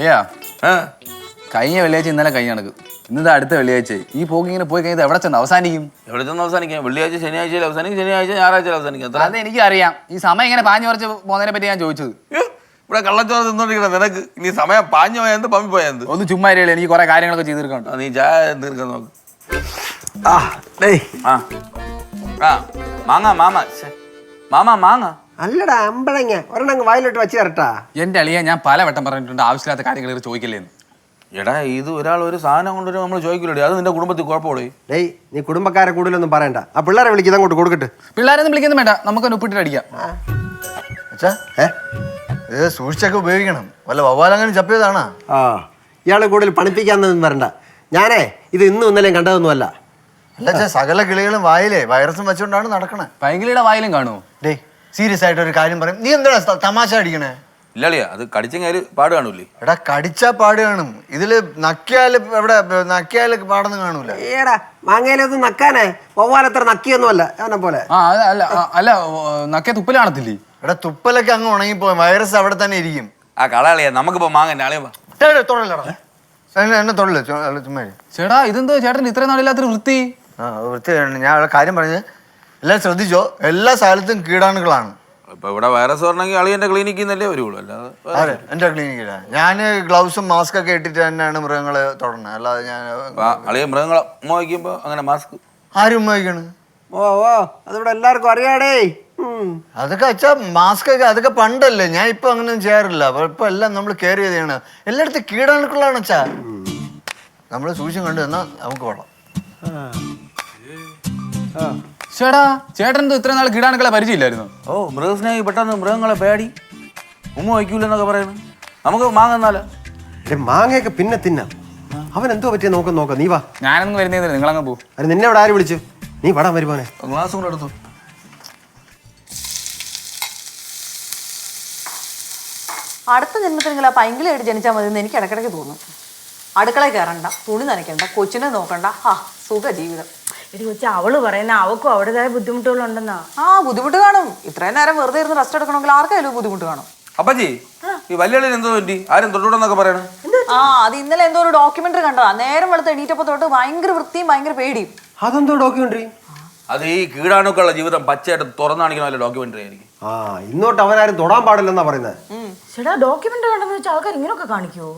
അളിയാ കഴിഞ്ഞ വെള്ളിയാഴ്ച ഇന്നലെ കഴിഞ്ഞ കണക്ക് ഇന്നത്തെ അടുത്ത വെള്ളിയാഴ്ച ഈ പോക്ക് ഇങ്ങനെ പോയി കഴിഞ്ഞാൽ എവിടെ ചെന്ന് അവസാനിക്കും? എവിടെ ചെന്ന് അവസാനിക്കാം? വെള്ളിയാഴ്ച ശനിയാഴ്ചയിൽ അവസാനിക്കും, ശനിയാഴ്ച ഞായറാഴ്ചയിൽ അവസാനിക്കും. അത് എനിക്കറിയാം. ഈ സമയം ഇങ്ങനെ പാഞ്ഞു കുറച്ച് പോകുന്നതിനെ പറ്റി ഞാൻ ചോദിച്ചത്. ഇവിടെ കള്ളച്ചോറ് തിന്നോണ്ടിരിക്കണം നിനക്ക്. ഇനി സമയം പാഞ്ഞു പോയത് പമ്പി പോയത് ഒന്ന് ചുമ്മാ അറിയില്ല, എനിക്ക് കുറെ കാര്യങ്ങളൊക്കെ ചെയ്ത് തീർക്കണ്ട. നീ ചായ തീർക്കാൻ നോക്ക്. മാങ്ങ മാമ മാങ്ങ അല്ലടാ അമ്പഴങ്ങ ഒരെണ്ണം വായിലോട്ട് വെച്ച് തരട്ടാ. എന്റെ അളിയ ഞാൻ പല വട്ടം പറഞ്ഞിട്ടുണ്ട് ആവശ്യമില്ലാത്ത കാര്യങ്ങൾ ചോദിക്കില്ലേന്ന്. എടാ ഇത് ഒരാൾ ഒരു സാധനം കൊണ്ടുവരും നമ്മൾ ചോദിക്കില്ലേ, അത് നിന്റെ കുടുംബത്തിൽ കുഴപ്പമുള്ളൂ. ഡേയ് നീ കുടുംബക്കാരെ കൂടുതലൊന്നും പറയണ്ട. ആ പിള്ളേരെ വിളിക്കുന്നത് അങ്ങോട്ട് കൊടുക്കട്ടെ. പിള്ളേരൊന്നും വിളിക്കുന്നു വേണ്ട, നമുക്ക് ഉപ്പിട്ടിട്ട് അടിക്കാം. സൂക്ഷിച്ചൊക്കെ ഉപയോഗിക്കണം. വല്ല വവ്വാലങ്ങനെ ചപ്പിയതാണോ? ആ ഇയാളെ കൂടുതൽ പണിപ്പിക്കാന്നൊന്നും വരണ്ട. ഞാനേ ഇത് ഇന്നും ഇന്നലെയും കണ്ടതൊന്നുമല്ല. അല്ല സകല കിളികളും വായിലേ വൈറസും വെച്ചോണ്ടാണ് നടക്കണേ. പൈങ്കിളിയുടെ വായിലും കാണുമോ? ഡേ സീരിയസ് ആയിട്ട് ഒരു കാര്യം പറയും. നീ എന്താ തമാശ അടിക്കണേ? ഇല്ലളിയാ, അത് കടിച്ചെങ്കിൽ പാട് കാണൂലേ? എടാ കടിച്ചാ പാട് കാണും. ഇതില് നക്കിയാല് എവിടെ നക്കിയാല് പാടൊന്നും കാണൂല. ഏടാ മാങ്ങയിലൊന്നും നക്കാനേ വവ്വാലത്ര നക്കിയൊന്നുമല്ല ഞാനെ പോലെ. അല്ല നക്കിയ തുപ്പല് കാണത്തില്ലേ? എടാ തുപ്പലൊക്കെ അങ്ങ് ഉണങ്ങിപ്പോയി, വൈറസ് അവിടെ തന്നെ ഇരിക്കും. ആ കളളിയാ, നമുക്കിപ്പോ മാങ്ങ അളിയാ തൊടല്ലടാ എന്നെ തൊടല്ലേ ചുമ്മാ. ചേട്ടാ ഇതെന്തോ ചേട്ടൻ ഇത്രയും നാളില്ലാത്തൊരു വൃത്തി. വൃത്തി ഞാൻ അവിടെ കാര്യം പറഞ്ഞത് എല്ലാം ശ്രദ്ധിച്ചോ. എല്ലാ സ്ഥലത്തും കീടാണുക്കളാണ്. ഇപ്പൊ ഇവിടെ വൈറസ് വരണമെങ്കിൽ അളിയന്റെ ക്ലിനിക്കിൽ നിന്നല്ലേ വരുള്ളൂ. അതെ എന്റെ ക്ലിനിക്കിലാണ്. ഞാൻ ഗ്ലൗസും മാസ്ക് ഒക്കെ ഇട്ടിട്ട് തന്നെയാണ് മൃഗങ്ങളെ തൊടണത്. അല്ലാതെ ഞാൻ അളിയ മൃഗങ്ങളെ ഉമ്മ വയ്ക്കുമ്പോ അങ്ങനെ മാസ്ക് ആരും ഉമ്മ വയ്ക്കണ്? ഓ ഓ അതിവിടെ എല്ലാവർക്കും അറിയാടേ. അതൊക്കെ അച്ഛാ മാസ്ക് ഒക്കെ അതൊക്കെ പണ്ടല്ലേ. ഞാൻ ഇപ്പൊ അങ്ങനെയൊന്നും ചെയ്യാറില്ല. ഇപ്പൊ എല്ലാം നമ്മൾ കെയർ ചെയ്താണ്. എല്ലായിടത്തും കീടാണുക്കളാണ് അച്ഛാ. നമ്മള് സൂക്ഷ്യം കണ്ടു തന്നാ നമുക്ക് കൊള്ളാം. ചേട്ടാ ചേട്ടൻ ഇത്രയും നാൾ കീടാണുക്കളെ പരിചയമില്ലായിരുന്നു. ഓ മൃഗസ്നേഹി പെട്ടെന്ന് മൃഗങ്ങളെ പേടി ഉമ്മ വയ്ക്കൂലെന്നൊക്കെ പറയുന്നു. നമുക്ക് മാങ്ങന്നാലോ? മാങ്ങയൊക്കെ പിന്നെ തിന്നാം. അവൻ എന്തോ പറ്റിയ നോക്കാം. നീ വാ. ഞാനൊന്നും വരുന്നില്ല, നിങ്ങളങ്ങ് പോകും. അത് നിന്നെ ഇവിടെ ആര് വിളിച്ചു? നീ വടാൻ വരുമാനെ. ഗ്ലാസ് കൂടെ എടുത്തു. അടുത്ത ജന്മത്തിൽ നിങ്ങൾ ആ പൈങ്കിളായിട്ട് ജനിച്ചാൽ മതി എന്ന് എനിക്ക് ഇടയ്ക്കിടയ്ക്ക് തോന്നും. അടുക്കളയിൽ കയറണ്ട, തുണി നനയ്ക്കണ്ട, കൊച്ചിനെ നോക്കണ്ട, സുഖ ജീവിതം. എടി കൊച്ച അവള് പറയുന്ന അവക്കും അവരുടേതായ ബുദ്ധിമുട്ടുകളുണ്ടെന്നാ. ബുദ്ധിമുട്ട് കാണും. ഇത്രയും നേരം വെറുതെ ഇരുന്ന് റെസ്റ്റ് എടുക്കണമെങ്കിൽ ആർക്കായാലും ബുദ്ധിമുട്ട് കാണും. അപ്പച്ചി ഈ വല്യളിയിൽ എന്തോ പറ്റി? ആരും തൊട്ടുകൂടെന്നൊക്കെ പറയണേ. അത് ഇന്നലെ എന്തോ ഒരു ഡോക്യുമെന്ററി കണ്ടതാ. നേരം വെളുത്ത് എണീറ്റപ്പോ തൊട്ട് ഭയങ്കര വൃത്തിയും ഭയങ്കര പേടിയും. അതെന്തോ ഡോക്യുമെന്ററി? അത് ഈ കീടാണുക്കളുടെ ജീവിതം പച്ചയായിട്ട് തുറന്നു കാണിക്കണമല്ലോ ഡോക്യുമെന്ററി ആയിരിക്കും. ഇന്നോട്ട് അവനാരും തൊടാൻ പാടില്ലെന്നാ പറയുന്നത്. ചേട്ടാ ഡോക്യുമെന്ററി കണ്ടെന്ന് വെച്ചാൽ ആൾക്കാർ ഇങ്ങനെയൊക്കെ കാണിക്കുവോ?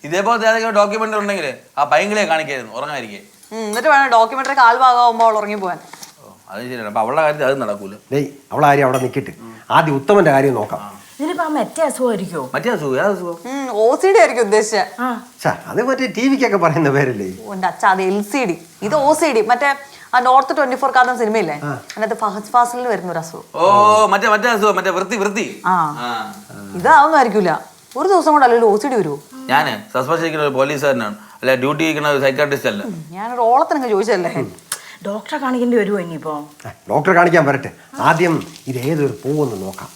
ഇതേപോലത്തെ ഏതൊക്കെ ഡോക്യുമെന്ററി ഉണ്ടെങ്കിൽ ആ പൈങ്കിളെ കാണിക്കായിരുന്നു ഉറങ്ങാതിരിക്കേ. എന്നിട്ട് വേണം ഡോക്യുമെന്ററി കാൽഭാഗമാകുമ്പോൾ അവൾ ഉറങ്ങി പോവാൻ. അത് ശരിയാണ്. അപ്പൊ അവളുടെ കാര്യത്തിൽ അത് നടക്കൂല. ഡേയ് അവളാരും അവിടെ നിൽക്കിട്ട് ആദ്യം ഉത്തമന്റെ കാര്യം നോക്കാം. ഇതിനിപ്പോ ആ മറ്റേ അസുഖമായിരിക്കോ? മറ്റേ അസുഖം ഏത് അസുഖം? OCD ആയിരിക്കും ഉദ്ദേശിച്ചത്. അത് മറ്റേ ടിവിക്കൊക്കെ പറയുന്ന പേരല്ലേ? എന്റെ അച്ഛ അത് LCD, ഇത് OCD. മറ്റേ ആ നോർത്ത് 24 കാർന്ന സിനിമയില്ലേ, അതിനകത്ത് ഫഹദ് ഫാസിലിൽ വരുന്ന ഒരു അസുഖം. ഓ മറ്റേ അസുഖം, മറ്റേ വൃത്തി. ഇതാവുന്ന ആയിരിക്കില്ല. ഒരു ദിവസം കൊണ്ട് അല്ലെങ്കിൽ OCD വരുമോ? ഞാന് സസ്പെൻഷൻ ചെയ്യുന്ന ഒരു പോലീസുകാരനാണ്, അല്ല ഡ്യൂട്ടി ചെയ്യുന്ന ഒരു സൈക്കാട്രിസ്റ്റ് അല്ല. ഞാനൊരു ഓളത്തിനൊക്കെ ചോദിച്ചല്ലേ. ഡോക്ടറെ കാണിക്കേണ്ടി വരുമോ ഇനിയിപ്പോ? ഡോക്ടറെ കാണിക്കാൻ വരട്ടെ. ആദ്യം ഇത് ഏതൊരു പൂവെന്ന് നോക്കാം.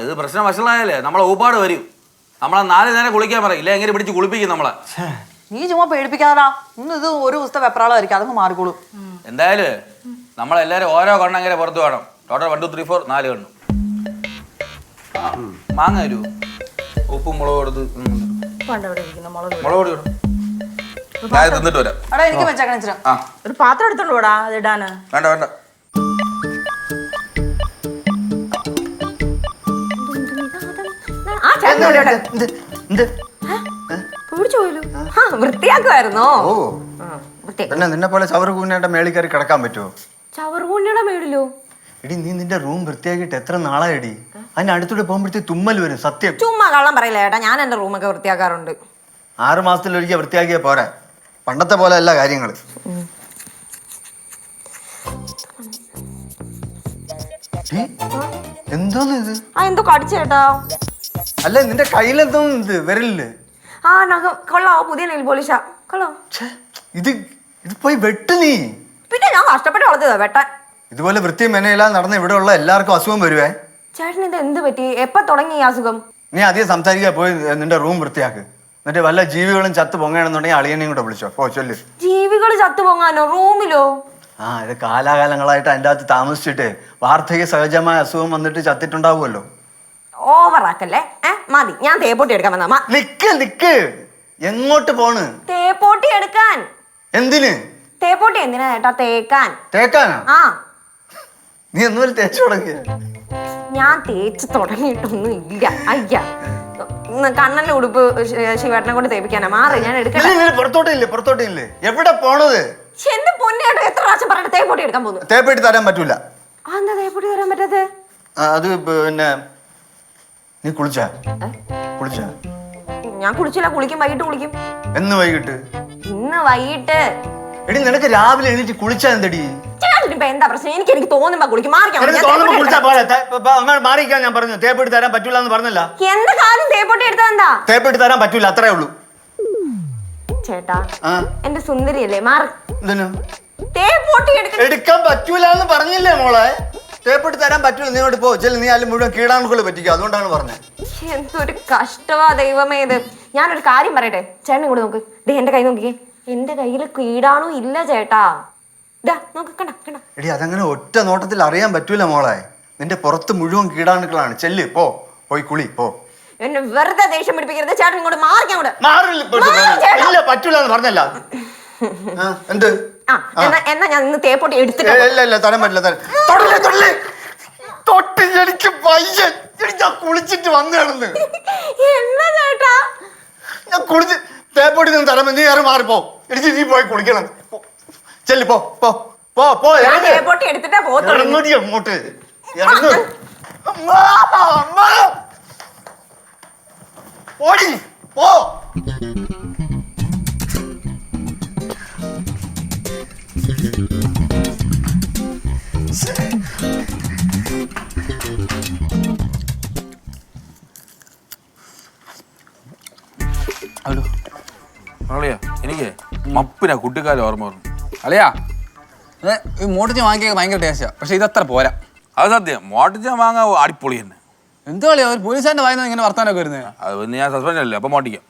ഇത് പ്രശ്നം വഷളായാലേ നമ്മളെ ഊപ്പാട് വരും. നമ്മളെ 4 നേരം കുളിക്കാൻ പറയില്ല, എങ്ങനെ പിടിച്ച് കുളിപ്പിക്കും നമ്മളെ. നീ ചുമ്മാ പേടിപ്പിക്കാതാ. ഇന്ന് ഇത് ഒരു ദിവസത്തെ വെപ്രാളമായിരിക്കും, അതങ്ങ് മാറിക്കോളൂ. എന്തായാലും നമ്മളെല്ലാരും ഓരോ കണ്ണെങ്കിലും പുറത്ത് വേണം. ടോട്ടൽ 1 2 3 4 4 കണ്ണു. മാങ്ങ വരുമോ? ഉപ്പും മുളക് കൊടുത്ത് മുളക് പൊടി ഇടും. ഞാൻ തിന്നിട്ട് വരാം. അവിടെ എനിക്ക് വെച്ചേക്കണം ഇച്ചിരി. ഒരു പാത്രം എടുത്തോണ്ട് പോടാ അത് ഇടാന്. വേണ്ട വൃത്തിയാക്കുമായിരുന്നോ? പിന്നെ നിന്നെ പോലെ ചവറുകൂനയുടെ മേളിൽ കയറി കിടക്കാൻ പറ്റുമോ? ചവറുകൂനയുടെ മേളിലോ? എടി നീ നിന്റെ റൂം വൃത്തിയാക്കിയിട്ട് എത്ര നാളായടി? അതിന്റെ അടുത്തൂടെ പോകുമ്പോഴത്തേക്ക് തുമ്മൽ വരും. സത്യം ചുമ്മാ കള്ളം പറയില്ല ഏട്ടാ, ഞാൻ എന്റെ റൂമൊക്കെ വൃത്തിയാക്കാറുണ്ട്. 6 മാസത്തിലൊരിക്കൽ വൃത്തിയാക്കിയാ പോരാ. പണ്ടത്തെ പോലെ അല്ല കാര്യങ്ങള്. എന്തോന്ന് ഇത്? എന്തോ കടിച്ചേട്ടാ. അല്ല നിന്റെ കയ്യിലെന്തോ ഇത് വിരലില്? കൊള്ളാ, പുതിയ നെയിൽ പോളിഷാ. കൊള്ളോ. ഇത് പോയി വെട്ട് നീ. പിന്നെ ഞാൻ കഷ്ടപ്പെട്ട് വളർത്തിയതാ വെട്ടാൻ. ഇതുപോലെ വൃത്തി മെനയില്ലാതെ നടന്ന ഇവിടെ ഉള്ള എല്ലാവർക്കും അസുഖം വരുവേ. ചേട്ടൻ ഇത് എന്ത് പറ്റി? എപ്പ തുടങ്ങി ഈ അസുഖം? നീ അധികം സംസാരിക്കാൻ പോയി നിന്റെ റൂം വൃത്തിയാക്ക്. എന്നിട്ട് വല്ല ജീവികളും ചത്ത് പൊങ്ങണമെന്നുണ്ടെങ്കിൽ അളിയനെയും കൂടെ വിളിച്ചോ. ചൊല്ല്. ജീവികൾ ചത്തു പൊങ്ങാനോ? റൂമിലോ? ഇത് കാലാകാലങ്ങളായിട്ട് അതിൻ്റെ അകത്ത് താമസിച്ചിട്ട് വാർദ്ധക്യ സഹജമായ അസുഖം വന്നിട്ട് ചത്തിട്ടുണ്ടാവുമല്ലോ. ഓവറാക്കല്ലേ മതി. ഞാൻ തേപ്പൊട്ടി എടുക്കാൻ വന്നാ നിക്ക് എങ്ങോട്ട് പോണ്? തേപ്പൊട്ടി എടുക്കാൻ. എന്തിന്? തേപ്പൊട്ടി എന്തിനാ ചേട്ടാ? തേക്കാൻ. തേക്കാനാ? ആ നീ ഒന്നുമില്ല തേച്ചു തുടങ്ങിയ? ഞാൻ തേച്ച് തുടങ്ങിയിട്ടൊന്നും ഇല്ല. അയ്യ കണ്ണന്റെ ഉടുപ്പ് ശിവേട്ടനെ കൊണ്ട് തേപ്പിക്കാനാ. മാറി ഞാൻ എടുക്കട്ടെ. പുറത്തോട്ടില്ലേ എവിടെ പോണത്? എന്റെ പൊന്നേട്ടോ എത്ര പ്രാവശ്യം പറഞ്ഞിട്ട് തേപ്പൊട്ടി എടുക്കാൻ പോകുന്നു. തേപ്പിട്ട് തരാൻ പറ്റൂല. എന്താ തേപ്പൊട്ടി തരാൻ പറ്റാത്തത്? അത് പിന്നെ നീ കുളിച്ചാ? ഞാൻ കുളിച്ചില്ല. കുളിക്കും, വൈകിട്ട് കുളിക്കും. എന്ന് വൈകിട്ട്? ഇന്ന് വൈകിട്ട്. എടി നിനക്ക് രാവിലെ എണീറ്റ് കുളിച്ചാ എന്തടി? ചേട്ടനിപ്പോ എന്താ പ്രശ്നം? എനിക്ക് തോന്നുമ്പോ കുളിക്കും. മാറിക്കാൻ ഞാൻ പറഞ്ഞു. തേപ്പിട്ട് തരാൻ പറ്റൂല എന്ന് പറഞ്ഞല്ല. എന്റെ കാര്യം തേപ്പൊട്ടി എടുത്താ എന്താ? തേപ്പിട്ട് തരാൻ പറ്റൂല, അത്രേ ഉള്ളൂ. ചേട്ടാ എന്റെ സുന്ദരിയല്ലേ, മാറി. തേപ്പൊട്ടി എടുക്കാൻ പറ്റൂല എന്ന് പറഞ്ഞില്ലേ മോളെ? തേപ്പിട്ട് തരാൻ പറ്റൂല. നീ ഇങ്ങോട്ട് പോ. നീ അല്ല മുഴുവൻ കീടാണുക്കള് പറ്റിക്കും. അതുകൊണ്ടാണ് പറഞ്ഞത്. എന്തൊരു കഷ്ടമാ ദൈവമേ ഇത്. ഞാനൊരു കാര്യം പറയട്ടെ, ചേട്ടൻ കൂടെ നോക്ക്. ദേ എന്റെ കൈ നോക്കിക്കേ. എന്റെ കയ്യിൽ കീടാണു ഇല്ല ചേട്ടാ. നോക്ക്, കണ്ട. എടി അതങ്ങനെ ഒറ്റ നോട്ടത്തിൽ അറിയാൻ പറ്റൂല മോളെ. നിന്റെ പുറത്ത് മുഴുവൻ കീടാണുക്കളാണ്. ചെല്ല്, പോയി കുളി, പോ. എന്നെ വെറുതെ ദേഷ്യം പിടിപ്പിക്കരുത്. ചേട്ടൻ ഇങ്ങോട്ട് മാറിക്കാൻ കൂടെ. ഇല്ല പറ്റൂല എന്ന് പറഞ്ഞല്ല. എന്ത്? എന്നാ ഞാൻ ഇന്ന് തേപ്പൊട്ടി എടുത്തിട്ട്. ഇല്ല തരാൻ പറ്റില്ല. തൊട്ട് എനിക്ക് പയ്യൻ ഞാൻ കുളിച്ചിട്ട് വന്നു. എന്നാ ചേട്ടാ? ഞാൻ കുളിച്ച് തേപ്പൊട്ടി നിന്ന് തരാൻ നീ ഏറെ മാറിപ്പോ. എനിക്ക് നീ പോയി കുളിക്കണം. ചെല്ലി പോ. തേപ്പൊട്ടി എടുത്തിട്ടേ പോത്തുള്ളൂ. അങ്ങോട്ട് ഓടി പോ. ഹലോ അളിയാ, എനിക്ക് മപ്പിനാ കുട്ടിക്കാലം ഓർമ്മ വന്നു. അളിയാ, ഈ മോട്ടിച്ച് വാങ്ങിക്കാൻ ഭയങ്കര ടേസ്റ്റാ. പക്ഷെ ഇതത്ര പോരാ. അത് സത്യം. മോട്ടിച്ചാൽ വാങ്ങാൻ അടിപൊളി തന്നെ. എന്തോ കളിയാ ഒരു പോലീസുകാരൻ്റെ വായന ഇങ്ങനെ വർത്താനൊക്കെ വരുന്നത്? അത് പിന്നെ ഞാൻ സസ്പെൻഡ് അല്ലേ, അപ്പൊ മോട്ടിക്കാം.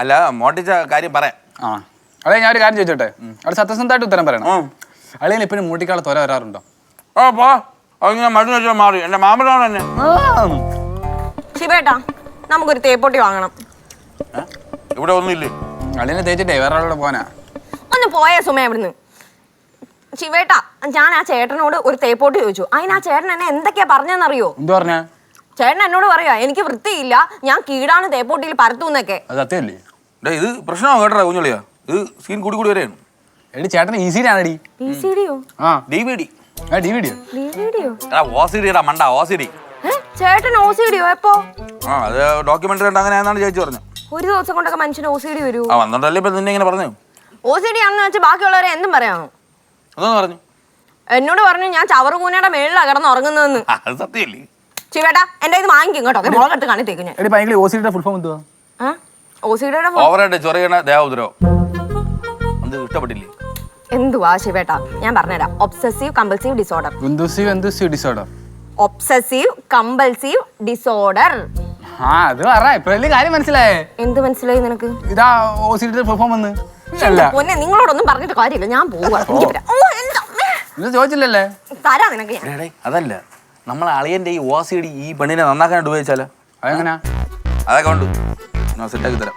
അല്ല മോട്ടിച്ച കാര്യം പറയാം. അളിയ ഞാൻ ഒരു കാര്യം ചോദിച്ചോട്ടെ? അവിടെ സത്യസന്ധമായിട്ട് ഉത്തരം പറയണം. അളിയൻ ഇപ്പം മൂട്ടിക്കാളെ തൊര വരാറുണ്ടോ? അങ്ങനെ മരുന്ന് വെച്ചാൽ മാറി. എന്റെ മാമനാണ് തന്നെ. ശിവേട്ടാ നമുക്കൊരു തേപ്പൊട്ടി വാങ്ങണം. ഇവിടെ ഒന്നുമില്ലേ? അളിയനെ തേച്ചിട്ടേ വേറെ ആളോട് പോകാനാ. ഒന്ന് പോയേ സുമേ ഇവിടുന്ന്. ശിവേട്ടാ ഞാൻ ആ ചേട്ടനോട് ഒരു തേപ്പൊട്ടി ചോദിച്ചു. അതിന് ആ ചേട്ടൻ എന്നെ എന്തൊക്കെയാ പറഞ്ഞെന്നറിയോ? എന്തു പറഞ്ഞ? ചേട്ടൻ എന്നോട് പറയാ എനിക്ക് വൃത്തിയില്ല, ഞാൻ കീടാണ് തേപ്പൊട്ടിയിൽ പരത്തുന്നൊക്കെ. അത് സത്യമല്ലേ? ഇത് പ്രശ്നമാ കേട്ടോ കുഞ്ഞുള്ളിയാ. ഇത് സീൻ കൂടി വരെയാണ്. എടി ചേട്ടൻ ഈസിഡിയാണടി. DVD. മണ്ട OCD. ചേട്ടൻ OCDയോ? എപ്പോ? അത് ഡോക്യുമെന്ററി ഉണ്ട് അങ്ങനെ ചേച്ചി പറഞ്ഞു. ഒരു ദിവസം കൊണ്ടൊക്കെ മനുഷ്യന് OCD വരൂ? വന്നിട്ടല്ലേ ഇപ്പൊ നിന്നെ ഇങ്ങനെ പറഞ്ഞു. OCD ആണെന്ന് വെച്ചാൽ ബാക്കിയുള്ളവരെ എന്തും പറയാമോ? അതൊന്ന് പറഞ്ഞു. എന്നോട് പറഞ്ഞു ഞാൻ ചവറുകൂനയുടെ മേളിലാണ് കിടന്ന് ഉറങ്ങുന്നതെന്ന്. അത് സത്യമല്ലേ? ശിവേട്ടാ എന്റെ ഇത് വാങ്ങിക്കും കേട്ടോ. മുളകെടുത്ത് കാണിത്തേക്ക് ഞാൻ. OCD ഫുൾ ഫോം എന്തുവാ? ഓവറായിട്ട് ചൊറിയണ ദേഹോദ്രവം. അത് ഇഷ്ടപ്പെട്ടില്ലേ? എന്തുവാ ശിവേട്ടാ? ഞാൻ പറഞ്ഞുതരാം. Obsessive compulsive disorder. Obsessive compulsive disorder. അത് പറ. ഇപ്പഴല്ലേ കാര്യം മനസ്സിലായേ? എന്ത് മനസ്സിലായി നിനക്ക്? ഇതാ OCD ഫുൾ ഫോം വന്ന്. പൊന്നെ നിങ്ങളോടൊന്നും പറഞ്ഞിട്ട് കാര്യമില്ല. ഞാൻ പോവാ. ചോദിച്ചില്ലല്ലേ? തരാ നിനക്ക്. അതല്ല, നമ്മളെ അളിയന്റെ ഈ OCD ഈ പെണ്ണിനെ നന്നാക്കാനായിട്ട് ഉപയോഗിച്ചാലോ? അതെങ്ങനാ? അതൊക്കെ ഉണ്ട്. ഞാൻ സെറ്റാക്കി തരാം.